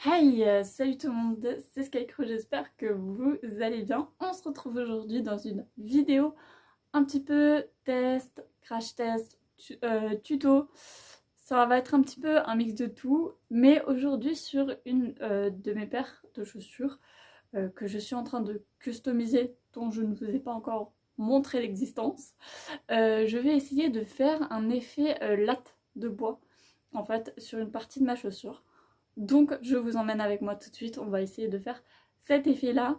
Hey, salut tout le monde, c'est Skycrow, j'espère que vous allez bien. On se retrouve aujourd'hui dans une vidéo un petit peu test, crash test, tuto. Ça va être un petit peu un mix de tout, mais aujourd'hui sur une de mes paires de chaussures que je suis en train de customiser, dont je ne vous ai pas encore montré l'existence. Je vais essayer de faire un effet latte de bois, en fait, sur une partie de ma chaussure. Donc je vous emmène avec moi tout de suite, on va essayer de faire cet effet-là.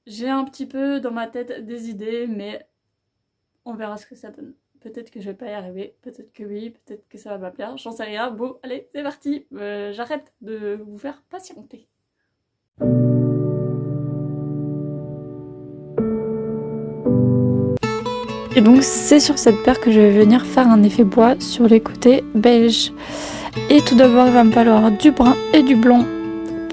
J'ai un petit peu dans ma tête des idées, mais on verra ce que ça donne. Peut-être que je vais pas y arriver, peut-être que oui, peut-être que ça va pas plaire, j'en sais rien. Bon, allez, c'est parti, j'arrête de vous faire patienter. Et donc c'est sur cette paire que je vais venir faire un effet bois sur les côtés beige. Et tout d'abord il va me falloir du brun et du blanc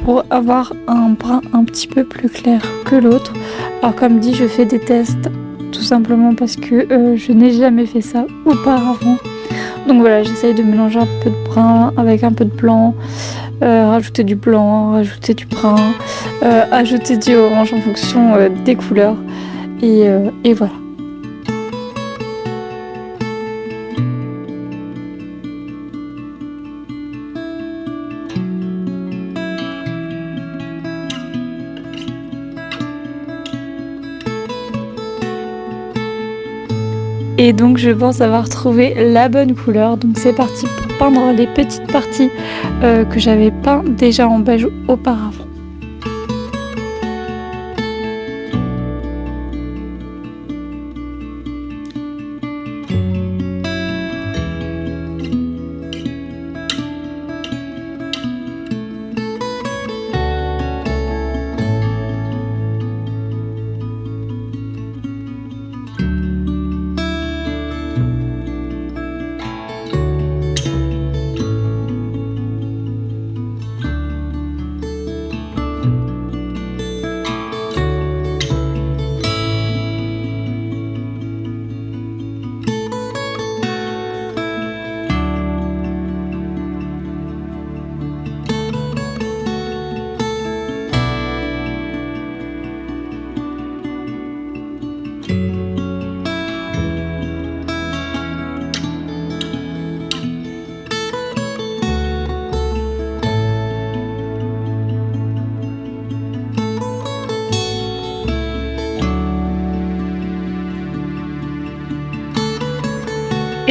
pour avoir un brun un petit peu plus clair que l'autre. Alors comme dit, je fais des tests tout simplement parce que je n'ai jamais fait ça auparavant. Donc voilà, j'essaye de mélanger un peu de brun avec un peu de blanc, rajouter du blanc, rajouter du brun, ajouter du orange en fonction des couleurs. Et voilà. Et donc je pense avoir trouvé la bonne couleur. Donc c'est parti pour peindre les petites parties que j'avais peint déjà en beige auparavant.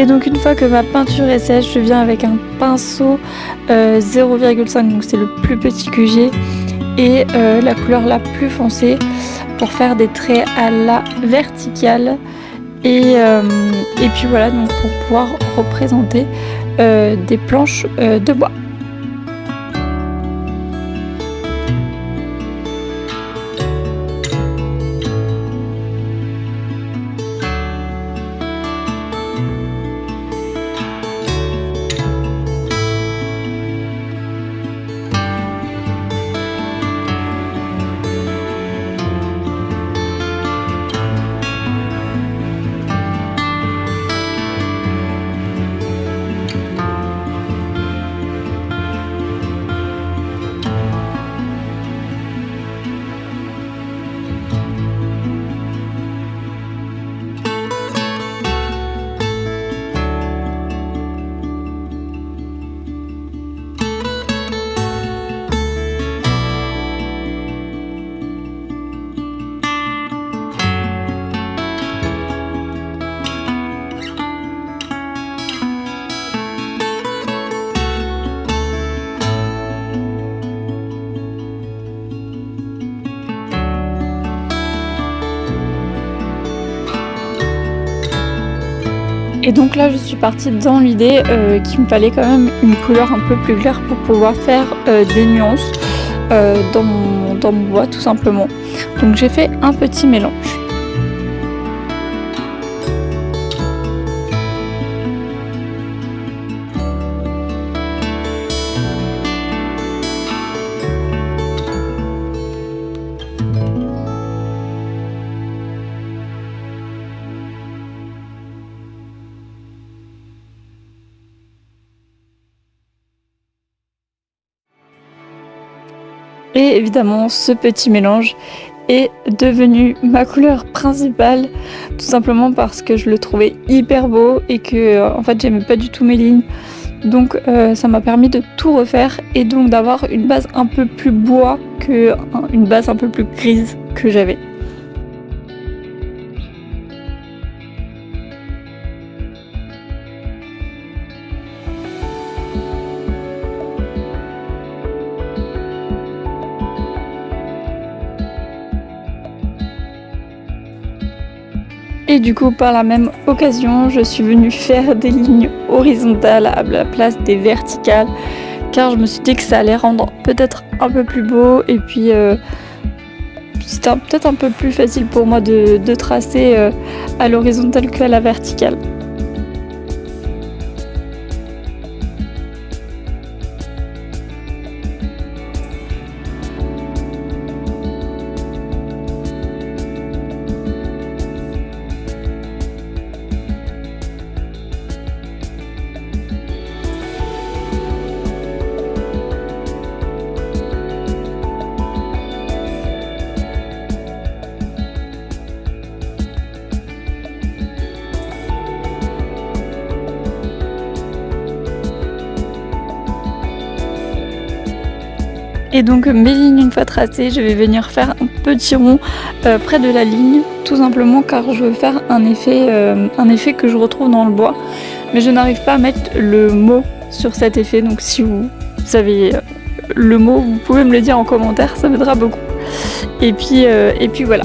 Et donc une fois que ma peinture est sèche, je viens avec un pinceau 0,5, donc c'est le plus petit que j'ai, et la couleur la plus foncée pour faire des traits à la verticale. Et puis voilà, donc pour pouvoir représenter des planches de bois. Et donc là je suis partie dans l'idée qu'il me fallait quand même une couleur un peu plus claire pour pouvoir faire des nuances dans mon bois tout simplement. Donc j'ai fait un petit mélange. Et évidemment, ce petit mélange est devenu ma couleur principale, tout simplement parce que je le trouvais hyper beau et que en fait j'aimais pas du tout mes lignes. Donc ça m'a permis de tout refaire et donc d'avoir une base un peu plus bois que une base un peu plus grise que j'avais. Et du coup, par la même occasion, je suis venue faire des lignes horizontales à la place des verticales, car je me suis dit que ça allait rendre peut-être un peu plus beau, et puis c'était peut-être un peu plus facile pour moi de tracer à l'horizontale qu'à la verticale. Et donc mes lignes une fois tracées, je vais venir faire un petit rond près de la ligne, tout simplement car je veux faire un effet que je retrouve dans le bois. Mais je n'arrive pas à mettre le mot sur cet effet, donc si vous savez le mot, vous pouvez me le dire en commentaire, ça m'aidera beaucoup. Et puis voilà.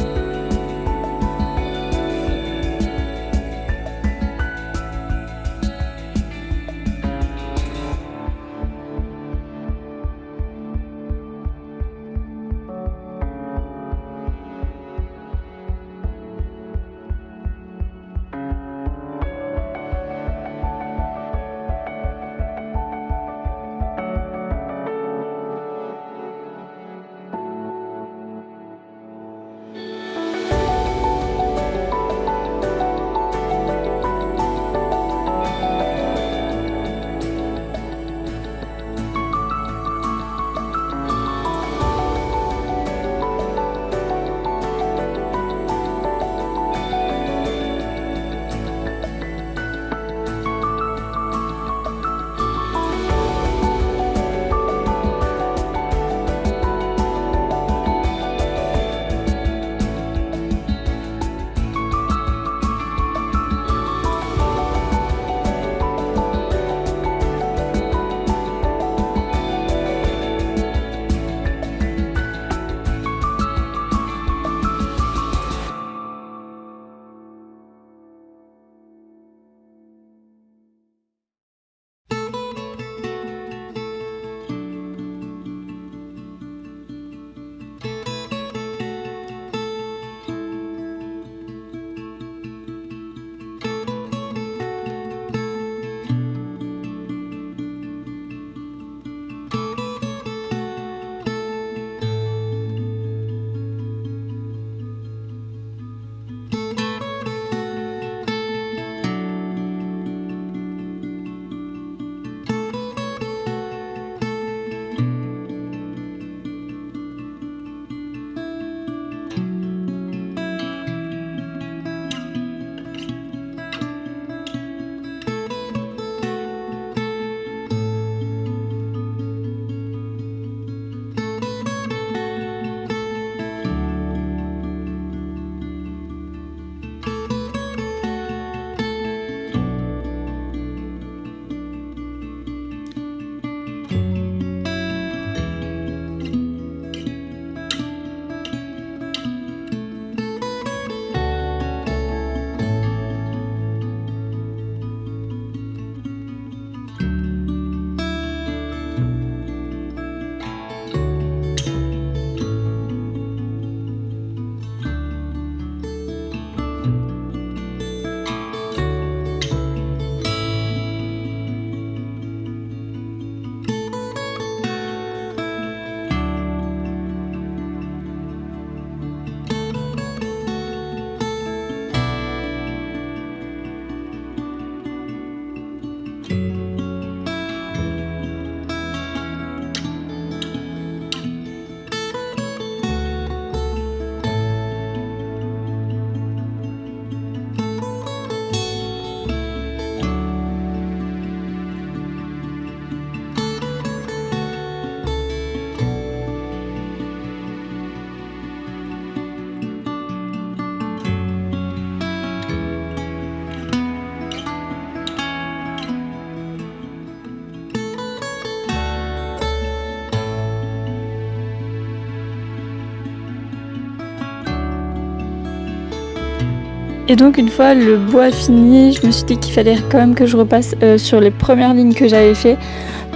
Et donc une fois le bois fini, je me suis dit qu'il fallait quand même que je repasse sur les premières lignes que j'avais fait,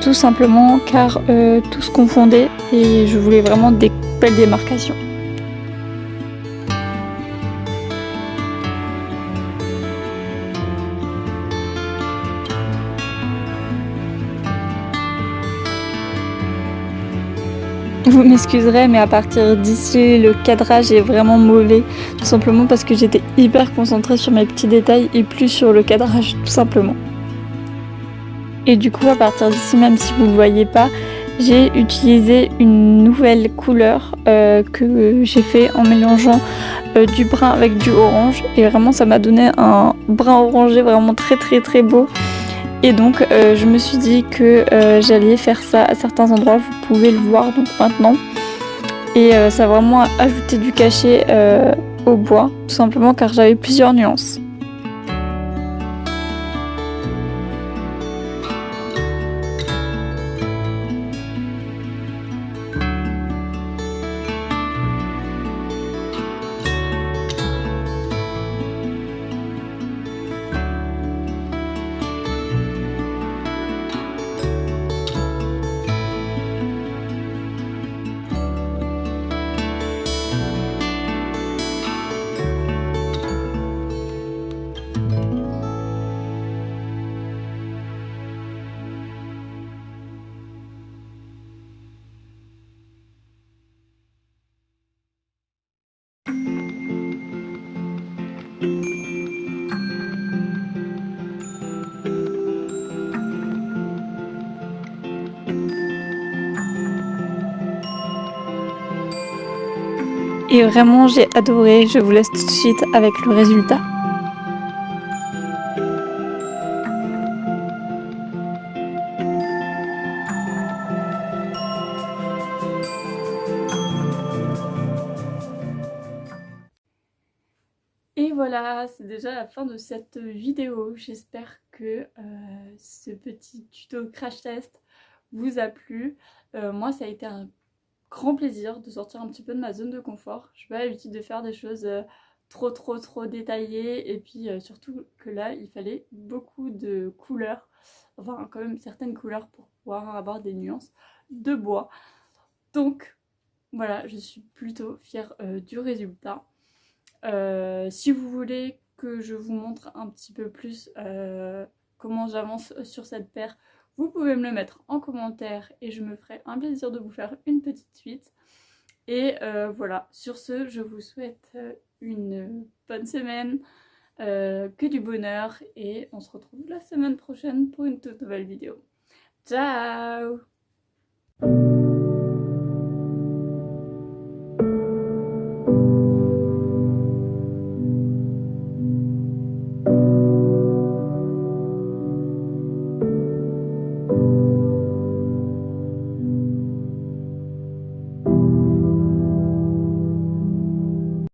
tout simplement car tout se confondait et je voulais vraiment des belles démarcations. Vous m'excuserez, mais à partir d'ici, le cadrage est vraiment mauvais, tout simplement parce que j'étais hyper concentrée sur mes petits détails et plus sur le cadrage, tout simplement. Et du coup, à partir d'ici, même si vous ne le voyez pas, j'ai utilisé une nouvelle couleur que j'ai fait en mélangeant du brun avec du orange. Et vraiment, ça m'a donné un brun orangé vraiment très beau. Et donc je me suis dit que j'allais faire ça à certains endroits, vous pouvez le voir donc maintenant. Et ça a vraiment ajouté du cachet au bois, tout simplement car j'avais plusieurs nuances. Et vraiment j'ai adoré, je vous laisse tout de suite avec le résultat. Et voilà, c'est déjà la fin de cette vidéo. J'espère que ce petit tuto crash test vous a plu. Moi, ça a été un grand plaisir de sortir un petit peu de ma zone de confort. Je suis pas l'habitude de faire des choses trop détaillées. Et puis surtout que là, il fallait beaucoup de couleurs. Enfin, quand même certaines couleurs pour pouvoir avoir des nuances de bois. Donc, voilà, je suis plutôt fière du résultat. Si vous voulez que je vous montre un petit peu plus comment j'avance sur cette paire, vous pouvez me le mettre en commentaire et je me ferai un plaisir de vous faire une petite suite. Et voilà, sur ce, je vous souhaite une bonne semaine, que du bonheur et on se retrouve la semaine prochaine pour une toute nouvelle vidéo. Ciao!